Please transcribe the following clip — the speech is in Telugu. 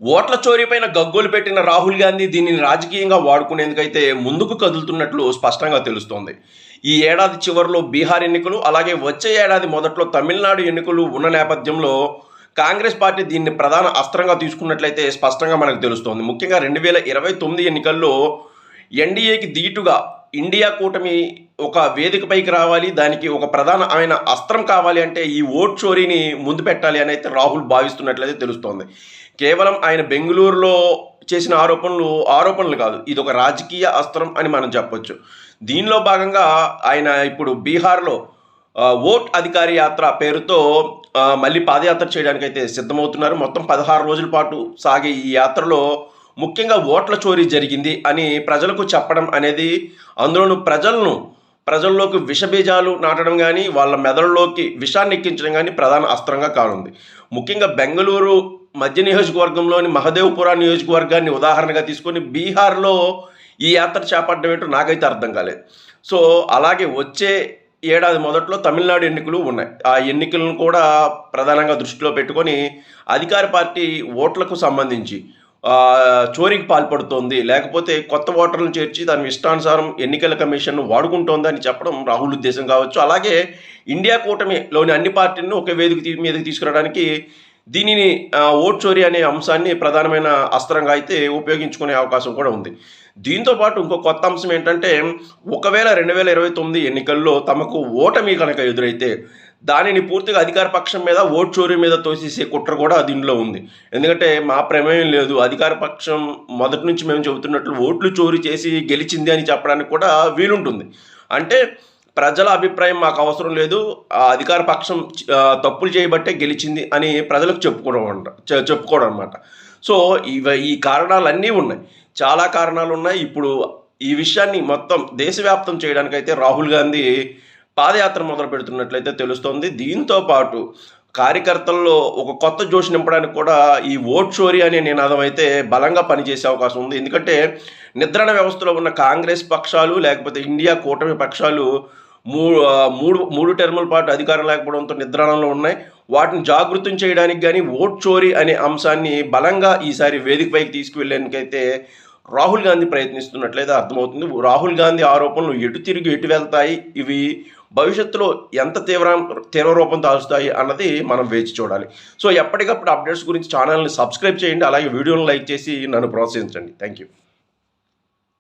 ఓట్ల చోరీపైన గగ్గోలు పెట్టిన రాహుల్ గాంధీ దీనిని రాజకీయంగా వాడుకునేందుకైతే ముందుకు కదులుతున్నట్లు స్పష్టంగా తెలుస్తోంది. ఈ ఏడాది చివరిలో బీహార్ ఎన్నికలు, అలాగే వచ్చే ఏడాది మొదట్లో తమిళనాడు ఎన్నికలు ఉన్న నేపథ్యంలో కాంగ్రెస్ పార్టీ దీన్ని ప్రధాన అస్త్రంగా తీసుకున్నట్లయితే స్పష్టంగా మనకు తెలుస్తోంది. ముఖ్యంగా 2029 ఎన్నికల్లో ఎన్డీఏకి ధీటుగా ఇండియా కూటమి ఒక వేదికపైకి రావాలి, దానికి ఒక ప్రధానమైన అస్త్రం కావాలి అంటే ఈ ఓట్ చోరీని ముందు పెట్టాలి అని అయితే రాహుల్ భావిస్తున్నట్లయితే తెలుస్తోంది. కేవలం ఆయన బెంగళూరులో చేసిన ఆరోపణలు కాదు, ఇది ఒక రాజకీయ అస్త్రం అని మనం చెప్పొచ్చు. దీనిలో భాగంగా ఆయన ఇప్పుడు బీహార్లో ఓట్ అధికారి యాత్ర పేరుతో మళ్ళీ పాదయాత్ర చేయడానికైతే సిద్ధమవుతున్నారు. మొత్తం 16 రోజుల పాటు సాగే ఈ యాత్రలో ముఖ్యంగా ఓట్ల చోరీ జరిగింది అని ప్రజలకు చెప్పడం అనేది, అందులోనూ ప్రజల్లోకి విషబీజాలు నాటడం కానీ, వాళ్ళ మెదడులోకి విషాన్ని ఎక్కించడం కానీ ప్రధాన అస్త్రంగా కానుంది. ముఖ్యంగా బెంగళూరు మధ్య నియోజకవర్గంలోని మహదేవ్పురా నియోజకవర్గాన్ని ఉదాహరణగా తీసుకొని బీహార్లో ఈ యాత్ర చేపట్టడం ఏంటో నాకైతే అర్థం కాలేదు. సో అలాగే వచ్చే ఏడాది మొదట్లో తమిళనాడు ఎన్నికలు ఉన్నాయి. ఆ ఎన్నికలను కూడా ప్రధానంగా దృష్టిలో పెట్టుకొని అధికార పార్టీ ఓట్లకు సంబంధించి చోరీకి పాల్పడుతోంది, లేకపోతే కొత్త ఓటర్లను చేర్చి దాని ఇష్టానుసారం ఎన్నికల కమిషన్ వాడుకుంటోంది అని చెప్పడం రాహుల్ ఉద్దేశం కావచ్చు. అలాగే ఇండియా కూటమిలోని అన్ని పార్టీలను ఒకే వేదిక మీదకి తీసుకురావడానికి దీనిని ఓట్ చోరీ అనే అంశాన్ని ప్రధానమైన అస్త్రంగా అయితే ఉపయోగించుకునే అవకాశం కూడా ఉంది. దీంతో పాటు ఇంకో కొత్త అంశం ఏంటంటే, ఒకవేళ 2029 ఎన్నికల్లో తమకు ఓటమి కనుక ఎదురైతే దానిని పూర్తిగా అధికార పక్షం మీద ఓట్ చోరీ మీద తోసేసే కుట్ర కూడా దీనిలో ఉంది. ఎందుకంటే మా ప్రమేయం లేదు, అధికార పక్షం మొదటి నుంచి మేము చెబుతున్నట్లు ఓట్లు చోరీ చేసి గెలిచింది అని చెప్పడానికి కూడా వీలుంటుంది. అంటే ప్రజల అభిప్రాయం మాకు అవసరం లేదు, ఆ అధికార పక్షం తప్పులు చేయబట్టే గెలిచింది అని ప్రజలకు చెప్పుకోవడం అనమాట. సో ఈ కారణాలన్నీ ఉన్నాయి, చాలా కారణాలు ఉన్నాయి. ఇప్పుడు ఈ విషయాన్ని మొత్తం దేశవ్యాప్తం చేయడానికైతే రాహుల్ గాంధీ పాదయాత్ర మొదలు పెడుతున్నట్లయితే తెలుస్తోంది. దీంతో పాటు కార్యకర్తల్లో ఒక కొత్త జోష్ నింపడానికి కూడా ఈ ఓట్ చోరీ అనే నినాదం అయితే బలంగా పనిచేసే అవకాశం ఉంది. ఎందుకంటే నిద్రణ వ్యవస్థలో ఉన్న కాంగ్రెస్ పక్షాలు, లేకపోతే ఇండియా కూటమి పక్షాలు మూడు టర్ముల పాటు అధికారం లేకపోవడంతో నిద్రాణంలో ఉన్నాయి. వాటిని జాగృతం చేయడానికి కానీ ఓట్ చోరీ అనే అంశాన్ని బలంగా ఈసారి వేదికపైకి తీసుకువెళ్ళడానికైతే రాహుల్ గాంధీ ప్రయత్నిస్తున్నట్లయితే అర్థమవుతుంది. రాహుల్ గాంధీ ఆరోపణలు ఎటు తిరిగి ఎటు వెళ్తాయి, ఇవి భవిష్యత్తులో ఎంత తీవ్ర రూపం దాల్చుతాయి అన్నది మనం వేచి చూడాలి. సో ఎప్పటికప్పుడు అప్డేట్స్ గురించి ఛానల్ని సబ్స్క్రైబ్ చేయండి, అలాగే వీడియోని లైక్ చేసి నన్ను ప్రోత్సహించండి. Thank you.